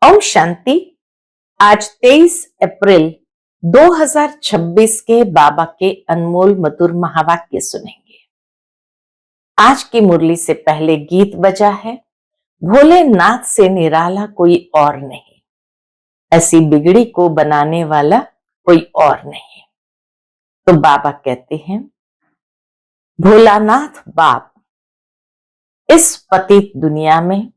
ओम शांति। आज 23 अप्रैल 2026 के बाबा के अनमोल मधुर महावाक्य सुनेंगे। आज की मुरली से पहले गीत बजा है, भोलेनाथ से निराला कोई और नहीं, ऐसी बिगड़ी को बनाने वाला कोई और नहीं। तो बाबा कहते हैं, भोलानाथ बाप इस पतित दुनिया में,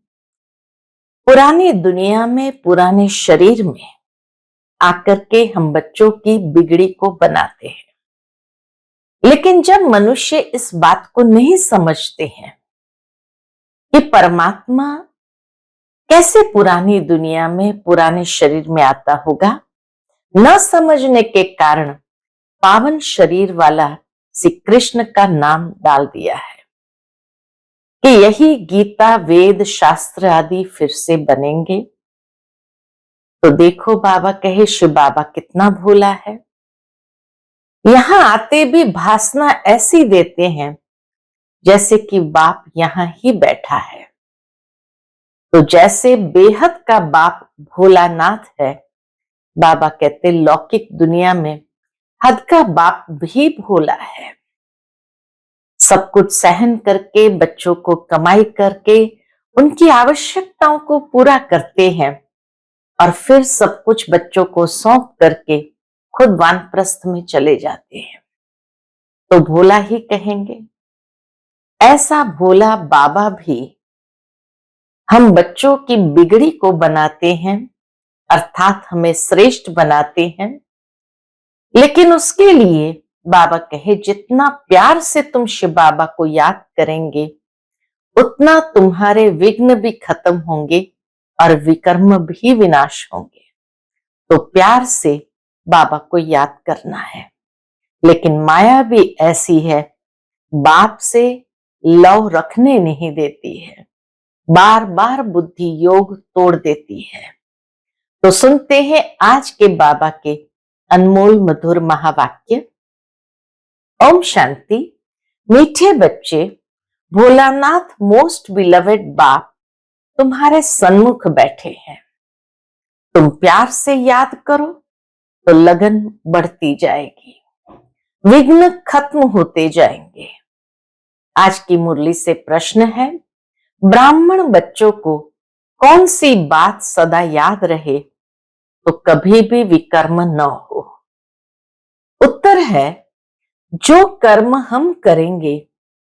पुरानी दुनिया में, पुराने शरीर में आकर के हम बच्चों की बिगड़ी को बनाते हैं। लेकिन जब मनुष्य इस बात को नहीं समझते हैं कि परमात्मा कैसे पुरानी दुनिया में, पुराने शरीर में आता होगा, न समझने के कारण पावन शरीर वाला श्री कृष्ण का नाम डाल दिया है कि यही गीता, वेद, शास्त्र आदि फिर से बनेंगे। तो देखो बाबा कहे, शिव बाबा कितना भोला है। यहां आते भी भाषणा ऐसी देते हैं जैसे कि बाप यहां ही बैठा है। तो जैसे बेहद का बाप भोलानाथ है, बाबा कहते लौकिक दुनिया में हद का बाप भी भोला है। सब कुछ सहन करके, बच्चों को कमाई करके उनकी आवश्यकताओं को पूरा करते हैं और फिर सब कुछ बच्चों को सौंप करके खुद वानप्रस्थ में चले जाते हैं। तो भोला ही कहेंगे। ऐसा भोला बाबा भी हम बच्चों की बिगड़ी को बनाते हैं, अर्थात हमें श्रेष्ठ बनाते हैं। लेकिन उसके लिए बाबा कहे, जितना प्यार से तुम शिव बाबा को याद करेंगे उतना तुम्हारे विघ्न भी खत्म होंगे और विकर्म भी विनाश होंगे। तो प्यार से बाबा को याद करना है। लेकिन माया भी ऐसी है, बाप से लव रखने नहीं देती है, बार बार बुद्धि योग तोड़ देती है। तो सुनते हैं आज के बाबा के अनमोल मधुर महावाक्य। ओम शांति। मीठे बच्चे, भोलानाथ मोस्ट बिलवेड बाप तुम्हारे सन्मुख बैठे हैं। तुम प्यार से याद करो तो लगन बढ़ती जाएगी, विघ्न खत्म होते जाएंगे। आज की मुरली से प्रश्न है, ब्राह्मण बच्चों को कौन सी बात सदा याद रहे तो कभी भी विकर्म न हो? उत्तर है, जो कर्म हम करेंगे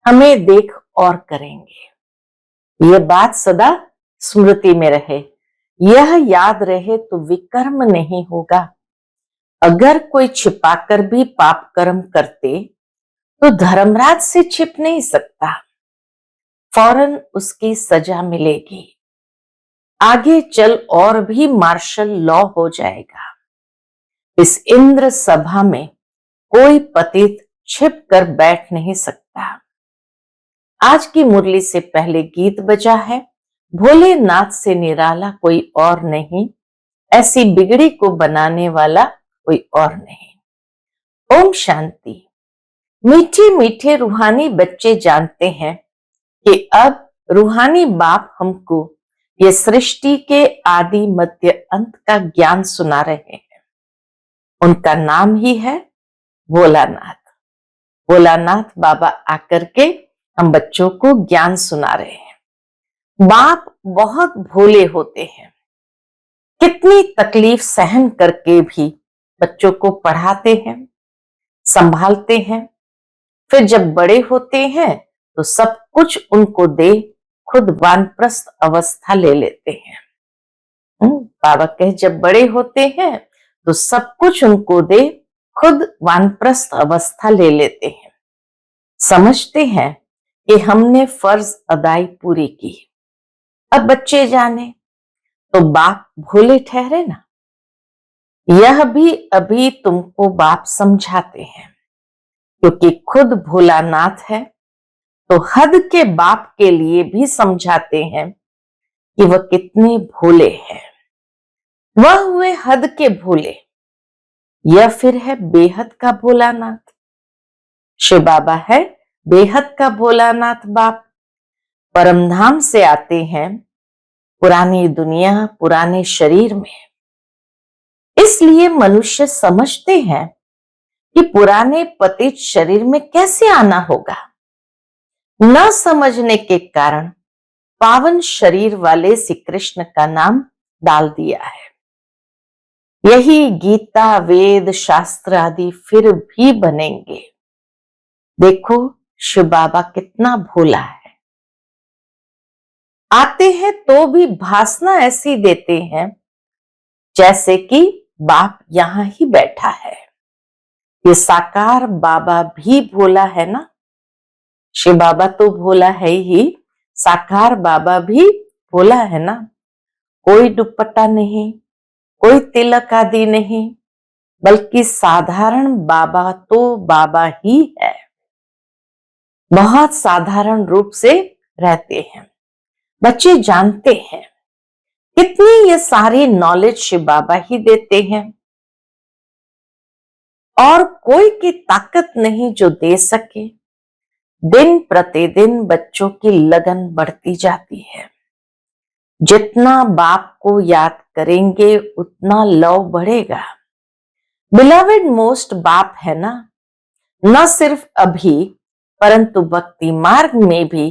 हमें देख और करेंगे। यह बात सदा स्मृति में रहे, यह याद रहे तो विकर्म नहीं होगा। अगर कोई छिपाकर भी पाप कर्म करते तो धर्मराज से छिप नहीं सकता, फौरन उसकी सजा मिलेगी। आगे चल और भी मार्शल लॉ हो जाएगा। इस इंद्र सभा में कोई पतित छिप कर बैठ नहीं सकता। आज की मुरली से पहले गीत बजा है, भोलेनाथ से निराला कोई और नहीं, ऐसी बिगड़ी को बनाने वाला कोई और नहीं। ओम शांति। मीठे मीठे रूहानी बच्चे जानते हैं कि अब रूहानी बाप हमको ये सृष्टि के आदि मध्य अंत का ज्ञान सुना रहे हैं। उनका नाम ही है भोलानाथ। भोलानाथ बाबा आकर के हम बच्चों को ज्ञान सुना रहे हैं। बाप बहुत भोले होते हैं, कितनी तकलीफ सहन करके भी बच्चों को पढ़ाते हैं, संभालते हैं। फिर जब बड़े होते हैं तो सब कुछ उनको दे खुद वानप्रस्थ अवस्था ले लेते हैं। बाबा कहे, जब बड़े होते हैं तो सब कुछ उनको दे खुद वानप्रस्थ अवस्था ले लेते हैं। समझते हैं कि हमने फर्ज अदाई पूरी की। अब बच्चे जाने तो बाप भोले ठहरे ना। यह भी अभी तुमको बाप समझाते हैं, क्योंकि खुद भोलानाथ है तो हद के बाप के लिए भी समझाते हैं कि वह कितने भोले हैं। वह हुए हद के भोले, यह फिर है बेहद का भोलानाथ। शिव बाबा है बेहद का भोलानाथ बाप। परमधाम से आते हैं पुरानी दुनिया, पुराने शरीर में। इसलिए मनुष्य समझते हैं कि पुराने पतित शरीर में कैसे आना होगा। न समझने के कारण पावन शरीर वाले श्री कृष्ण का नाम डाल दिया है। यही गीता, वेद, शास्त्र आदि फिर भी बनेंगे। देखो शिव बाबा कितना भोला है। आते हैं तो भी भाषणा ऐसी देते हैं जैसे कि बाप यहां ही बैठा है। ये साकार बाबा भी भोला है ना। शिव बाबा तो भोला है ही, साकार बाबा भी भोला है ना। कोई दुपट्टा नहीं, कोई तिलक आदि नहीं, बल्कि साधारण बाबा तो बाबा ही है। बहुत साधारण रूप से रहते हैं। बच्चे जानते हैं कितनी ये सारी नॉलेज शिव बाबा ही देते हैं और कोई की ताकत नहीं जो दे सके। दिन प्रतिदिन बच्चों की लगन बढ़ती जाती है। जितना बाप को याद करेंगे उतना लव बढ़ेगा। बिलवेड मोस्ट बाप है ना। न सिर्फ अभी परंतु भक्ति मार्ग में भी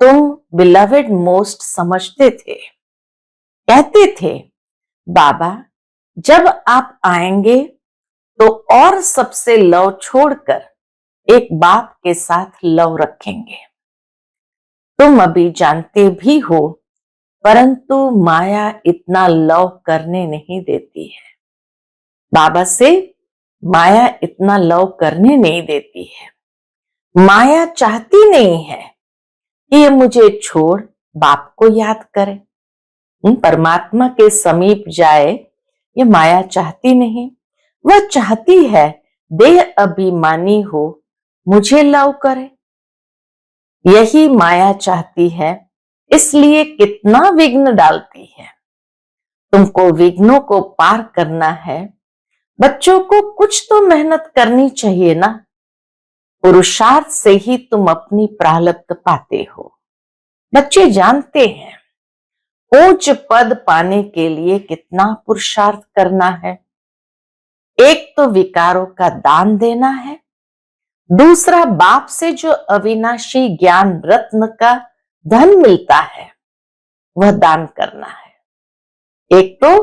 तुम बिलवेड मोस्ट समझते थे। कहते थे बाबा जब आप आएंगे तो और सबसे लव छोड़कर एक बाप के साथ लव रखेंगे। तुम अभी जानते भी हो परंतु माया इतना लव करने नहीं देती है। बाबा से माया इतना लव करने नहीं देती है। माया चाहती नहीं है कि ये मुझे छोड़ बाप को याद करे, परमात्मा के समीप जाए। ये माया चाहती नहीं। वह चाहती है देह अभिमानी हो, मुझे लव करे। यही माया चाहती है, इसलिए कितना विघ्न डालती है। तुमको विघ्नों को पार करना है। बच्चों को कुछ तो मेहनत करनी चाहिए ना। पुरुषार्थ से ही तुम अपनी प्रारब्ध पाते हो। बच्चे जानते हैं ऊंच पद पाने के लिए कितना पुरुषार्थ करना है। एक तो विकारों का दान देना है, दूसरा बाप से जो अविनाशी ज्ञान रत्न का धन मिलता है वह दान करना है। एक तो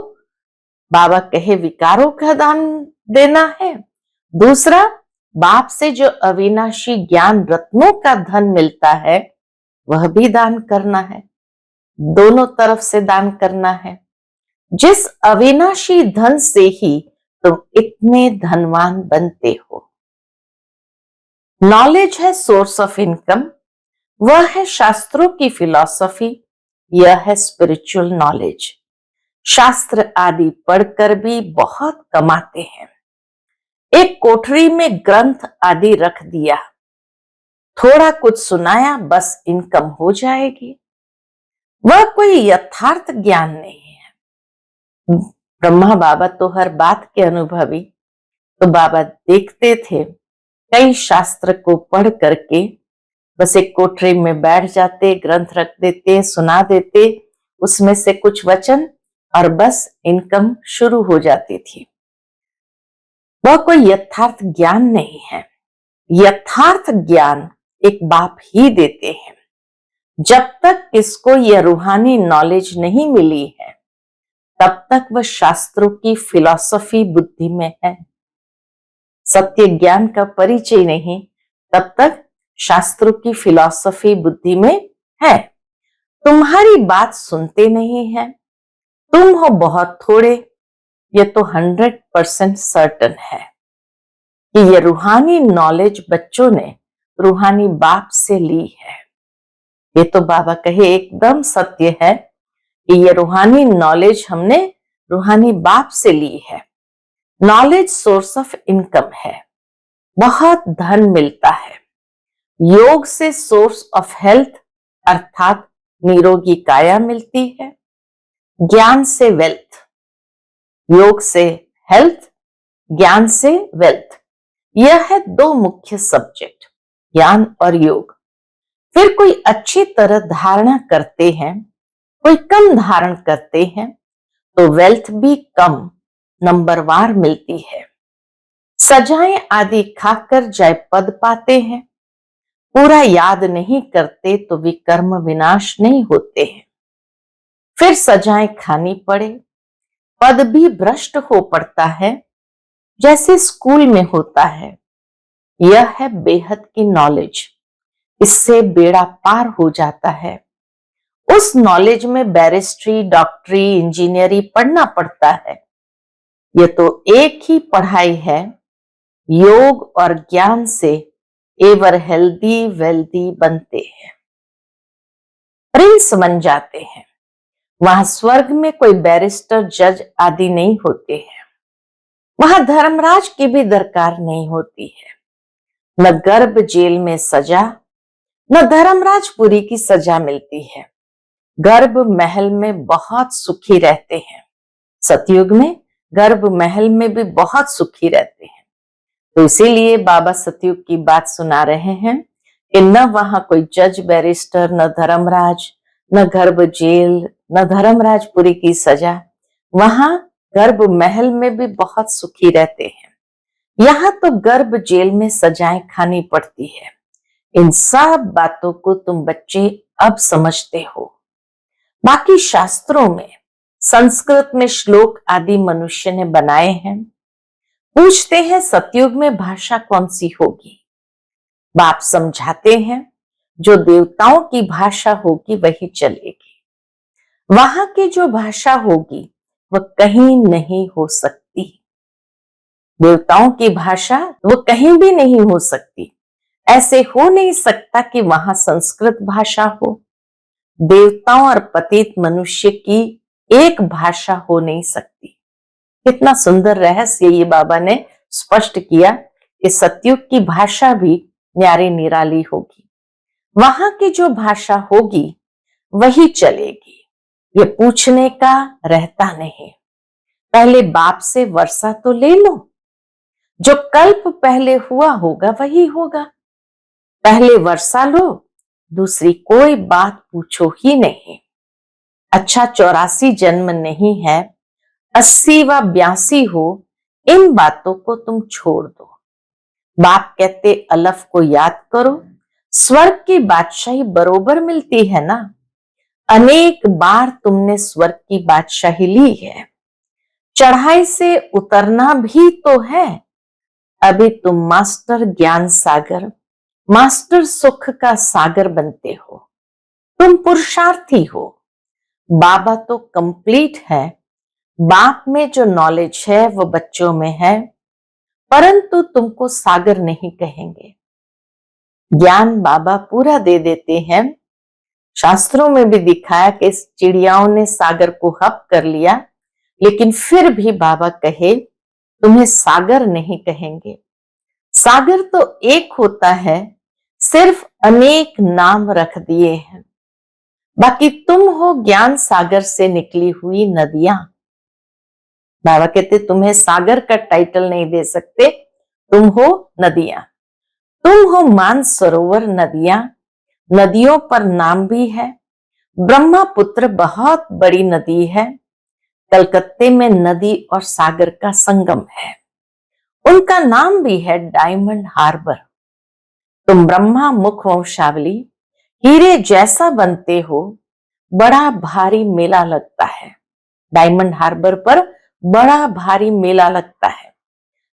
बाबा कहे विकारों का दान देना है, दूसरा बाप से जो अविनाशी ज्ञान रत्नों का धन मिलता है वह भी दान करना है। दोनों तरफ से दान करना है। जिस अविनाशी धन से ही तुम इतने धनवान बनते हो। नॉलेज है सोर्स ऑफ इनकम, वह है शास्त्रों की फिलॉसफी, यह है स्पिरिचुअल नॉलेज। शास्त्र आदि पढ़कर भी बहुत कमाते हैं। एक कोठरी में ग्रंथ आदि रख दिया, थोड़ा कुछ सुनाया, बस इनकम हो जाएगी। वह कोई यथार्थ ज्ञान नहीं है। ब्रह्मा बाबा तो हर बात के अनुभवी। तो बाबा देखते थे कई शास्त्र को पढ़ करके बस एक कोठरी में बैठ जाते, ग्रंथ रख देते, सुना देते, उसमें से कुछ वचन और बस इनकम शुरू हो जाती थी। वह कोई यथार्थ ज्ञान नहीं है। यथार्थ ज्ञान एक बाप ही देते हैं। जब तक किसको यह रूहानी नॉलेज नहीं मिली है तब तक वह शास्त्रों की फिलॉसफी बुद्धि में है। सत्य ज्ञान का परिचय नहीं तब तक शास्त्रों की फिलॉसफी बुद्धि में है। तुम्हारी बात सुनते नहीं है। तुम हो बहुत थोड़े। यह तो 100% सर्टन है कि यह रूहानी नॉलेज बच्चों ने रूहानी बाप से ली है। ये तो बाबा कहे एकदम सत्य है कि यह रूहानी नॉलेज हमने रूहानी बाप से ली है। नॉलेज सोर्स ऑफ इनकम है, बहुत धन मिलता है। योग से सोर्स ऑफ हेल्थ अर्थात निरोगी काया मिलती है। ज्ञान से वेल्थ, योग से हेल्थ, ज्ञान से वेल्थ, यह है दो मुख्य सब्जेक्ट, ज्ञान और योग। फिर कोई अच्छी तरह धारणा करते हैं कोई कम धारण करते हैं तो वेल्थ भी कम नंबरवार मिलती है। सजाएं आदि खाकर जय पद पाते हैं, पूरा याद नहीं करते तो विकर्म विनाश नहीं होते हैं। फिर सजाएं खानी पड़े, पद भी भ्रष्ट हो पड़ता है, जैसे स्कूल में होता है। यह है बेहद की नॉलेज, इससे बेड़ा पार हो जाता है। उस नॉलेज में बैरिस्ट्री, डॉक्टरी, इंजीनियरिंग पढ़ना पड़ता है। यह तो एक ही पढ़ाई है। योग और ज्ञान से एवर हेल्दी वेल्दी बनते हैं, प्रिंस बन जाते हैं। वहां स्वर्ग में कोई बैरिस्टर, जज आदि नहीं होते हैं। वहां धर्मराज की भी दरकार नहीं होती है। न गर्भ जेल में सजा, न धर्मराजपुरी की सजा मिलती है। गर्भ महल में बहुत सुखी रहते हैं। सतयुग में गर्भ महल में भी बहुत सुखी रहते हैं। तो इसीलिए बाबा सतयुग की बात सुना रहे हैं कि न वहां कोई जज बैरिस्टर, न धर्मराज, न गर्भ जेल, न धर्मराजपुरी की सजा। वहां गर्भ महल में भी बहुत सुखी रहते हैं। यहाँ तो गर्भ जेल में सजाएं खानी पड़ती है। इन सब बातों को तुम बच्चे अब समझते हो। बाकी शास्त्रों में, संस्कृत में श्लोक आदि मनुष्य ने बनाए हैं। पूछते हैं सतयुग में भाषा कौन सी होगी? बाप समझाते हैं जो देवताओं की भाषा होगी वही चलेगी। वहां की जो भाषा होगी वह कहीं नहीं हो सकती। देवताओं की भाषा वो कहीं भी नहीं हो सकती। ऐसे हो नहीं सकता कि वहां संस्कृत भाषा हो। देवताओं और पतित मनुष्य की एक भाषा हो नहीं सकती। कितना सुंदर रहस्य ये बाबा ने स्पष्ट किया कि सतयुग की भाषा भी न्यारी निराली होगी। वहां की जो भाषा होगी वही चलेगी। ये पूछने का रहता नहीं। पहले बाप से वर्षा तो ले लो। जो कल्प पहले हुआ होगा वही होगा। पहले वर्षा लो, दूसरी कोई बात पूछो ही नहीं। अच्छा 84 जन्म नहीं है, 80 व 82 हो, इन बातों को तुम छोड़ दो। बाप कहते अलफ को याद करो। स्वर्ग की बादशाही बरोबर मिलती है ना। अनेक बार तुमने स्वर्ग की बादशाही ली है। चढ़ाई से उतरना भी तो है। अभी तुम मास्टर ज्ञान सागर, मास्टर सुख का सागर बनते हो। तुम पुरुषार्थी हो। बाबा तो कंप्लीट है। बाप में जो नॉलेज है वो बच्चों में है, परंतु तुमको सागर नहीं कहेंगे। ज्ञान बाबा पूरा दे देते हैं। शास्त्रों में भी दिखाया कि चिड़ियाओं ने सागर को हप कर लिया, लेकिन फिर भी बाबा कहे तुम्हें सागर नहीं कहेंगे। सागर तो एक होता है, सिर्फ अनेक नाम रख दिए हैं। बाकी तुम हो ज्ञान सागर से निकली हुई नदियां। बाबा कहते तुम्हें सागर का टाइटल नहीं दे सकते, तुम हो नदियां। तुम हो मान सरोवर नदियां। नदियों पर नाम भी है। ब्रह्मपुत्र बहुत बड़ी नदी है। कलकत्ते में नदी और सागर का संगम है। उनका नाम भी है डायमंड हार्बर। तुम ब्रह्मा मुख वंशावली हीरे जैसा बनते हो। बड़ा भारी मेला लगता है। डायमंड हार्बर पर बड़ा भारी मेला लगता है।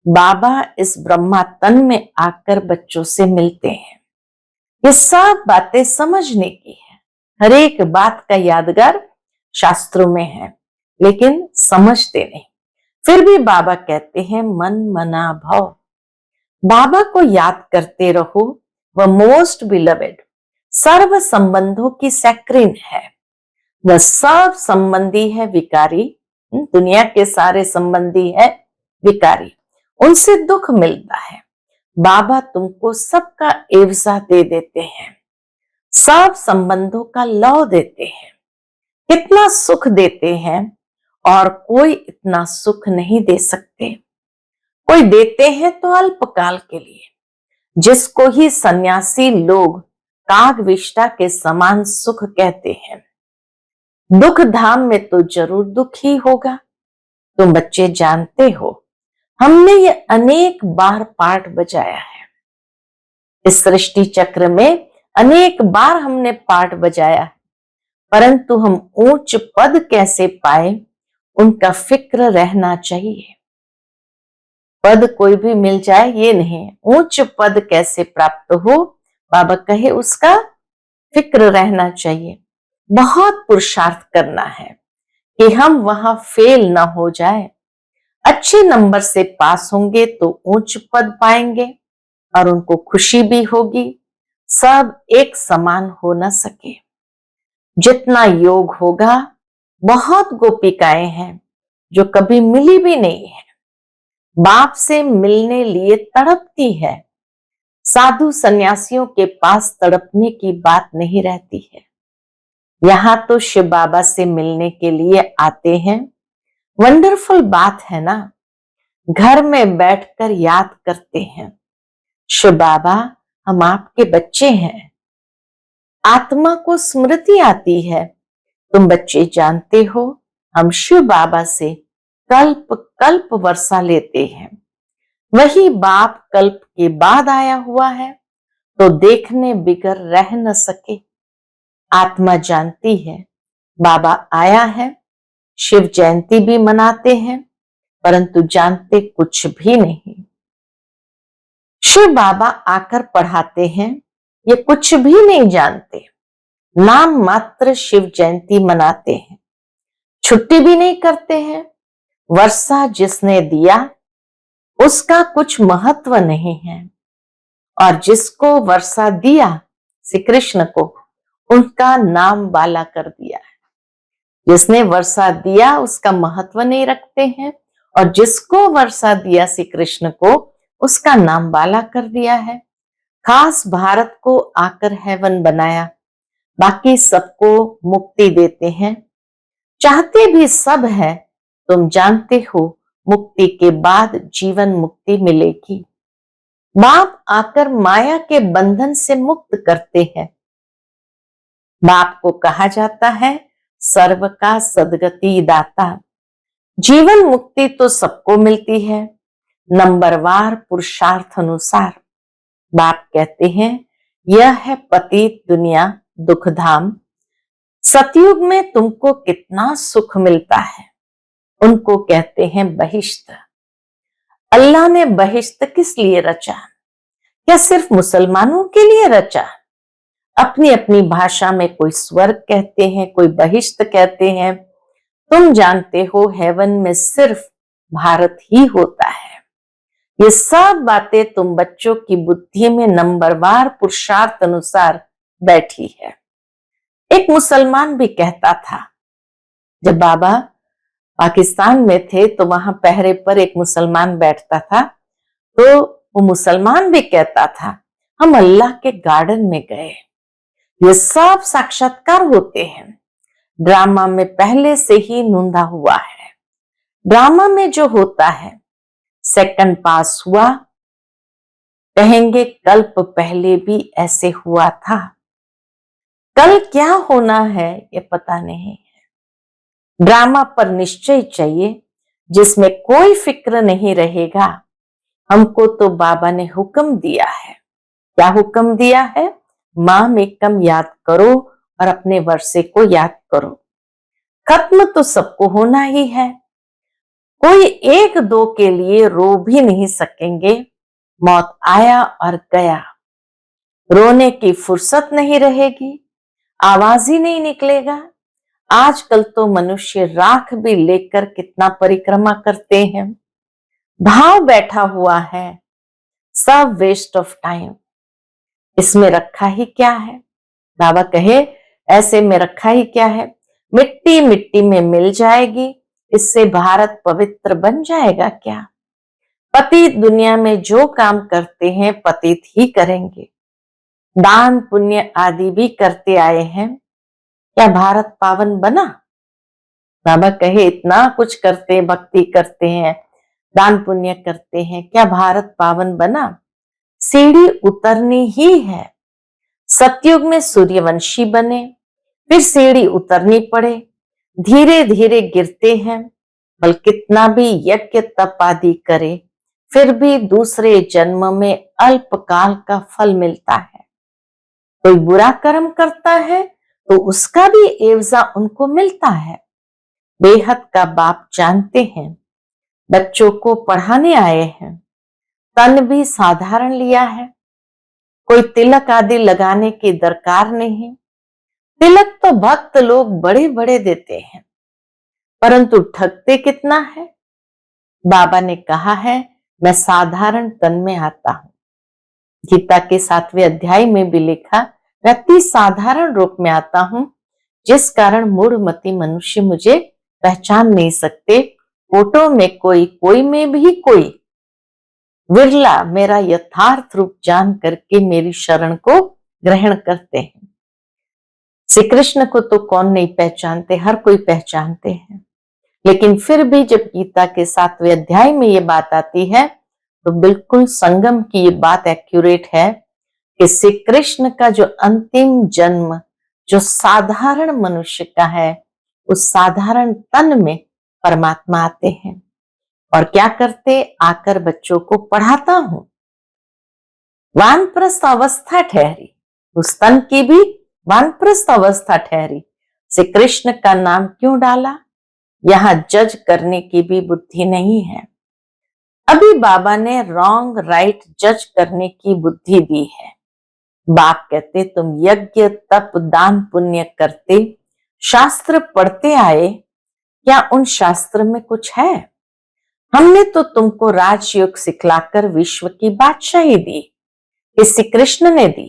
बाबा इस ब्रह्मा तन में आकर बच्चों से मिलते हैं। ये सब बातें समझने की है। हर एक बात का यादगार शास्त्रों में है, लेकिन समझते नहीं। फिर भी बाबा कहते हैं मन मना भाव। बाबा को याद करते रहो। वह मोस्ट बिलवेड, सर्व संबंधों की सैक्रिन है। वह सब संबंधी है विकारी। दुनिया के सारे संबंधी है विकारी, उनसे दुख मिलता है। बाबा तुमको सबका एवजा दे देते हैं, सब संबंधों का लौ देते हैं। कितना सुख देते हैं, और कोई इतना सुख नहीं दे सकते। कोई देते हैं तो अल्पकाल के लिए। जिसको ही सन्यासी लोग काग विष्टा के समान सुख कहते हैं। दुख धाम में तो जरूर दुख ही होगा। तुम बच्चे जानते हो, हमने ये अनेक बार पाठ बजाया है। इस सृष्टि चक्र में अनेक बार हमने पाठ बजाया है, परंतु हम ऊंच पद कैसे पाए, उनका फिक्र रहना चाहिए। पद कोई भी मिल जाए ये नहीं, ऊंच पद कैसे प्राप्त हो, बाबा कहे उसका फिक्र रहना चाहिए। बहुत पुरुषार्थ करना है कि हम वहां फेल ना हो जाए। अच्छे नंबर से पास होंगे तो उच्च पद पाएंगे और उनको खुशी भी होगी। सब एक समान हो न सके। जितना योग होगा, बहुत गोपिकाएं हैं जो कभी मिली भी नहीं है, बाप से मिलने लिए तड़पती है। साधु सन्यासियों के पास तड़पने की बात नहीं रहती है। यहाँ तो शिव बाबा से मिलने के लिए आते हैं। वंडरफुल बात है ना, घर में बैठकर याद करते हैं, शिव बाबा हम आपके बच्चे हैं। आत्मा को स्मृति आती है। तुम बच्चे जानते हो, हम शिव बाबा से कल्प कल्प वर्षा लेते हैं। वही बाप कल्प के बाद आया हुआ है, तो देखने बिगर रह न सके। आत्मा जानती है बाबा आया है। शिव जयंती भी मनाते हैं, परंतु जानते कुछ भी नहीं। शिव बाबा आकर पढ़ाते हैं, ये कुछ भी नहीं जानते। नाम मात्र शिव जयंती मनाते हैं, छुट्टी भी नहीं करते हैं। वर्षा जिसने दिया उसका कुछ महत्व नहीं है, और जिसको वर्षा दिया श्री कृष्ण को, उनका नाम बाला कर दिया है। जिसने वर्षा दिया उसका महत्व नहीं रखते हैं, और जिसको वर्षा दिया श्री कृष्ण को, उसका नाम बाला कर दिया है। खास भारत को आकर हेवन बनाया, बाकी सबको मुक्ति देते हैं। चाहते भी सब है, तुम जानते हो मुक्ति के बाद जीवन मुक्ति मिलेगी। बाप आकर माया के बंधन से मुक्त करते हैं। बाप को कहा जाता है सर्व का सदगति दाता। जीवन मुक्ति तो सबको मिलती है, नंबरवार पुरुषार्थ अनुसार। बाप कहते हैं यह है पतित दुनिया दुखधाम। सतयुग में तुमको कितना सुख मिलता है, उनको कहते हैं बहिश्त। अल्लाह ने बहिश्त किस लिए रचा? क्या सिर्फ मुसलमानों के लिए रचा? अपनी अपनी भाषा में कोई स्वर्ग कहते हैं, कोई बहिश्त कहते हैं। तुम जानते हो हेवन में सिर्फ भारत ही होता है। ये सब बातें तुम बच्चों की बुद्धि में नंबरवार पुरुषार्थ अनुसार बैठी है। एक मुसलमान भी कहता था, जब बाबा पाकिस्तान में थे तो वहां पहरे पर एक मुसलमान बैठता था, तो वो मुसलमान भी कहता था हम अल्लाह के गार्डन में गए। ये सब साक्षात्कार होते हैं, ड्रामा में पहले से ही नूंदा हुआ है। ड्रामा में जो होता है, सेकंड पास हुआ, कहेंगे कल्प पहले भी ऐसे हुआ था। कल क्या होना है ये पता नहीं है। ड्रामा पर निश्चय चाहिए, जिसमें कोई फिक्र नहीं रहेगा। हमको तो बाबा ने हुक्म दिया है। क्या हुक्म दिया है? माम एकम याद करो और अपने वर्षे को याद करो। खत्म तो सबको होना ही है, कोई एक दो के लिए रो भी नहीं सकेंगे। मौत आया और गया, रोने की फुर्सत नहीं रहेगी, आवाज ही नहीं निकलेगा। आजकल तो मनुष्य राख भी लेकर कितना परिक्रमा करते हैं। भाव बैठा हुआ है, सब वेस्ट ऑफ टाइम। इसमें रखा ही क्या है? बाबा कहे ऐसे में रखा ही क्या है? मिट्टी मिट्टी में मिल जाएगी, इससे भारत पवित्र बन जाएगा क्या? पतित दुनिया में जो काम करते हैं पतित ही करेंगे। दान पुण्य आदि भी करते आए हैं, क्या भारत पावन बना? बाबा कहे इतना कुछ करते, भक्ति करते हैं, दान पुण्य करते हैं, क्या भारत पावन बना? सीढ़ी उतरनी ही है। सतयुग में सूर्यवंशी बने, फिर सीढ़ी उतरनी पड़े, धीरे धीरे गिरते हैं, बल कितना भी यज्ञ तप आदि करे, फिर भी दूसरे जन्म में अल्पकाल का फल मिलता है। कोई बुरा कर्म करता है तो उसका भी एवजा उनको मिलता है। बेहद का बाप जानते हैं, बच्चों को पढ़ाने आए हैं, तन भी साधारण लिया है, कोई तिलक आदि लगाने की दरकार नहीं। तिलक तो भक्त लोग बड़े बड़े देते हैं, परंतु ठगते कितना है। बाबा ने कहा है, मैं साधारण तन में आता हूं। गीता के 7वें अध्याय में भी लिखा, मैं अति साधारण रूप में आता हूं, जिस कारण मूढ़मती मनुष्य मुझे पहचान नहीं सकते। फोटो में कोई, कोई में भी कोई, विरला मेरा यथार्थ रूप जान करके मेरी शरण को ग्रहण करते हैं। श्री कृष्ण को तो कौन नहीं पहचानते, हर कोई पहचानते हैं। लेकिन फिर भी जब गीता के 7वें अध्याय में ये बात आती है तो बिल्कुल संगम की ये बात एक्यूरेट है कि श्री कृष्ण का जो अंतिम जन्म जो साधारण मनुष्य का है, उस साधारण तन में परमात्मा आते हैं और क्या करते, आकर बच्चों को पढ़ाता हूं। वानप्रस्थ अवस्था ठहरी, उस तन की भी वानप्रस्थ अवस्था ठहरी। श्री कृष्ण का नाम क्यों डाला, यहां जज करने की भी बुद्धि नहीं है। अभी बाबा ने रॉन्ग राइट जज करने की बुद्धि दी है। बाप कहते, तुम यज्ञ तप दान पुण्य करते, शास्त्र पढ़ते आए, क्या उन शास्त्र में कुछ है? हमने तो तुमको राजयोग सिखलाकर विश्व की बादशाही दी। श्री कृष्ण ने दी,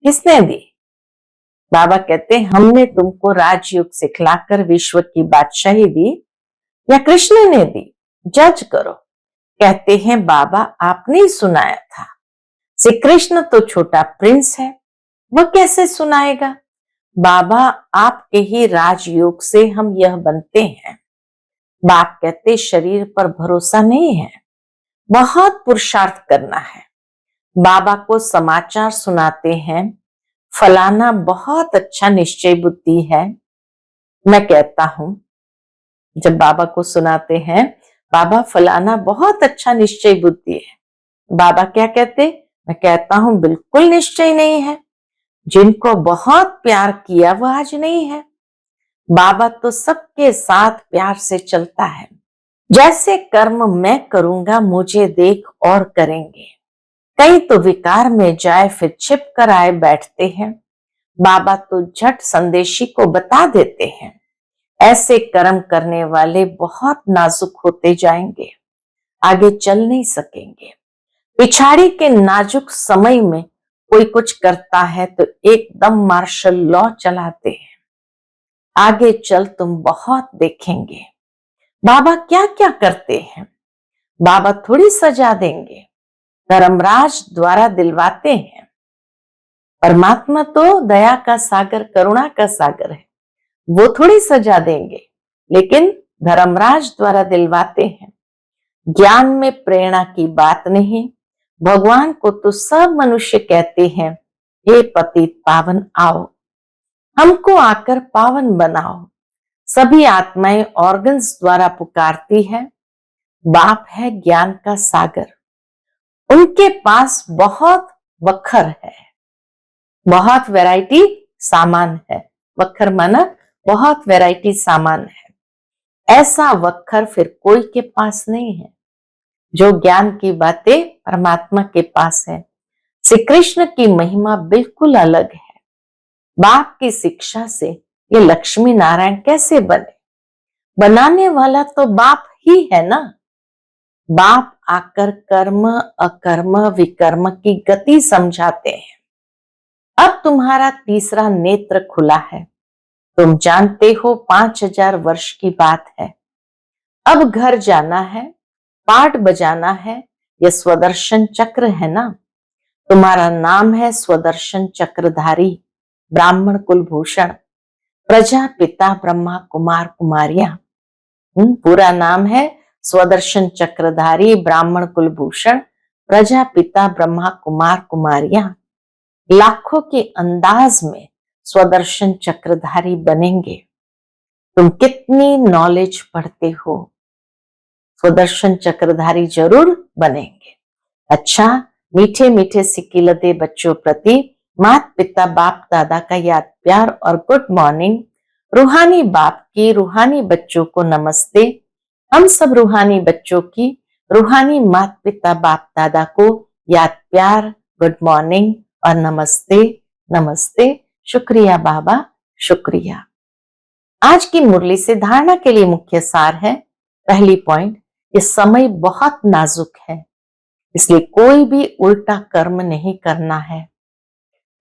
किसने दी? बाबा कहते, हमने तुमको राजयोग सिखलाकर विश्व की बादशाही दी या कृष्ण ने दी? जज करो। कहते हैं, बाबा आपने ही सुनाया था। श्री कृष्ण तो छोटा प्रिंस है, वह कैसे सुनाएगा? बाबा आपके ही राजयोग से हम यह बनते हैं। बाप कहते, शरीर पर भरोसा नहीं है, बहुत पुरुषार्थ करना है। बाबा को समाचार सुनाते हैं, फलाना बहुत अच्छा निश्चय बुद्धि है। मैं कहता हूं, जब बाबा को सुनाते हैं, बाबा फलाना बहुत अच्छा निश्चय बुद्धि है, बाबा क्या कहते? मैं कहता हूं बिल्कुल निश्चय नहीं है, जिनको बहुत प्यार किया वह आज नहीं है। बाबा तो सबके साथ प्यार से चलता है। जैसे कर्म मैं करूंगा मुझे देख और करेंगे। कई तो विकार में जाए फिर छिप कर आए बैठते हैं। बाबा तो झट संदेशी को बता देते हैं, ऐसे कर्म करने वाले बहुत नाजुक होते जाएंगे, आगे चल नहीं सकेंगे। पिछाड़ी के नाजुक समय में कोई कुछ करता है तो एकदम मार्शल लॉ चलाते हैं, आगे चल तुम बहुत देखेंगे। बाबा क्या क्या करते हैं, बाबा थोड़ी सजा देंगे, धर्मराज द्वारा दिलवाते हैं। परमात्मा तो दया का सागर, करुणा का सागर है, वो थोड़ी सजा देंगे, लेकिन धर्मराज द्वारा दिलवाते हैं। ज्ञान में प्रेरणा की बात नहीं। भगवान को तो सब मनुष्य कहते हैं, हे पतित पावन आओ, हमको आकर पावन बनाओ। सभी आत्माएं ऑर्गन्स द्वारा पुकारती है। बाप है ज्ञान का सागर, उनके पास बहुत वखर है, बहुत वैरायटी सामान है। वखर माना बहुत वैरायटी सामान है। ऐसा वखर फिर कोई के पास नहीं है। जो ज्ञान की बातें परमात्मा के पास है। श्री कृष्ण की महिमा बिल्कुल अलग है। बाप की शिक्षा से ये लक्ष्मी नारायण कैसे बने? बनाने वाला तो बाप ही है ना। बाप आकर कर्म अकर्म विकर्म की गति समझाते हैं। अब तुम्हारा तीसरा नेत्र खुला है। तुम जानते हो 5000 वर्ष की बात है। अब घर जाना है, पाठ बजाना है। यह स्वदर्शन चक्र है ना। तुम्हारा नाम है स्वदर्शन चक्रधारी, ब्राह्मण कुलभूषण, प्रजापिता ब्रह्मा कुमार कुमारियां। पूरा नाम है स्वदर्शन चक्रधारी, ब्राह्मण कुलभूषण, प्रजापिता ब्रह्मा कुमार कुमारियां। लाखों के अंदाज में स्वदर्शन चक्रधारी बनेंगे। तुम कितनी नॉलेज पढ़ते हो, स्वदर्शन चक्रधारी जरूर बनेंगे। अच्छा, मीठे मीठे सिकिलते बच्चों प्रति माता पिता बाप दादा का याद प्यार और गुड मॉर्निंग। रूहानी बाप की रूहानी बच्चों को नमस्ते। हम सब रूहानी बच्चों की रूहानी माता पिता बाप दादा को याद प्यार, गुड मॉर्निंग और नमस्ते। नमस्ते। शुक्रिया बाबा, शुक्रिया। आज की मुरली से धारणा के लिए मुख्य सार है, पहली पॉइंट, ये समय बहुत नाजुक है, इसलिए कोई भी उल्टा कर्म नहीं करना है।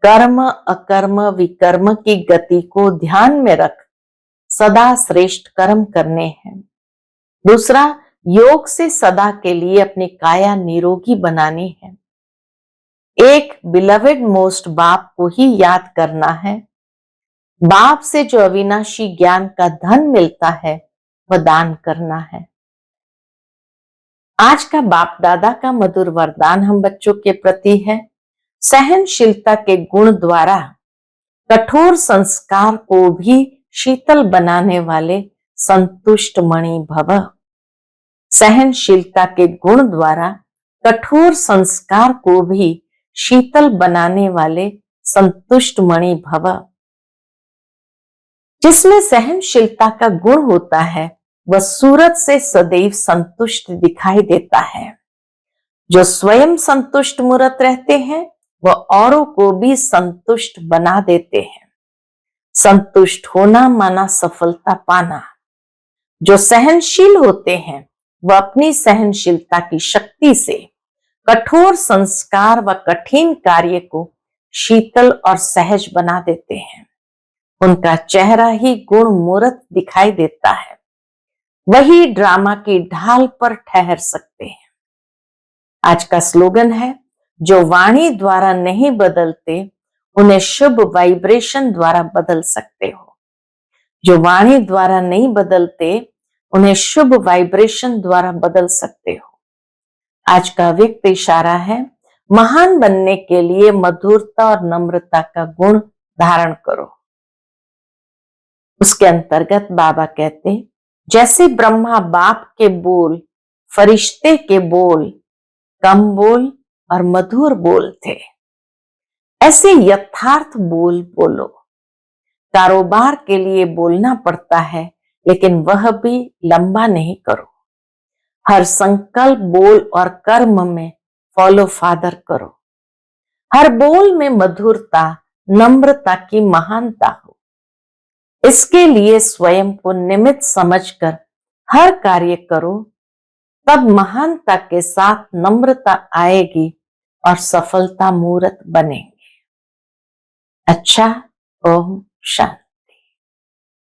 कर्म अकर्म विकर्म की गति को ध्यान में रख सदा श्रेष्ठ कर्म करने हैं। दूसरा, योग से सदा के लिए अपनी काया निरोगी बनानी है। एक बिलवेड मोस्ट बाप को ही याद करना है। बाप से जो अविनाशी ज्ञान का धन मिलता है वह दान करना है। आज का बाप दादा का मधुर वरदान हम बच्चों के प्रति है, सहनशीलता के गुण द्वारा कठोर संस्कार को भी शीतल बनाने वाले संतुष्ट मणि भव। सहनशीलता के गुण द्वारा कठोर संस्कार को भी शीतल बनाने वाले संतुष्ट मणि भव। जिसमें सहनशीलता का गुण होता है वह सूरत से सदैव संतुष्ट दिखाई देता है। जो स्वयं संतुष्ट मूर्त रहते हैं वह औरों को भी संतुष्ट बना देते हैं। संतुष्ट होना माना सफलता पाना। जो सहनशील होते हैं वह अपनी सहनशीलता की शक्ति से कठोर संस्कार व कठिन कार्य को शीतल और सहज बना देते हैं। उनका चेहरा ही गुण मूर्त दिखाई देता है। वही ड्रामा की ढाल पर ठहर सकते हैं। आज का स्लोगन है, जो वाणी द्वारा नहीं बदलते उन्हें शुभ वाइब्रेशन द्वारा बदल सकते हो। जो वाणी द्वारा नहीं बदलते उन्हें शुभ वाइब्रेशन द्वारा बदल सकते हो। आज का व्यक्त इशारा है, महान बनने के लिए मधुरता और नम्रता का गुण धारण करो। उसके अंतर्गत बाबा कहते, जैसे ब्रह्मा बाप के बोल फरिश्ते के बोल कम बोल और मधुर बोल थे, ऐसे यथार्थ बोल बोलो। कारोबार के लिए बोलना पड़ता है लेकिन वह भी लंबा नहीं करो। हर संकल्प बोल और कर्म में फॉलो फादर करो। हर बोल में मधुरता नम्रता की महानता हो। इसके लिए स्वयं को निमित्त समझकर हर कार्य करो, तब महानता के साथ नम्रता आएगी और सफलता मूर्त बनेंगे। अच्छा, ओम शांति।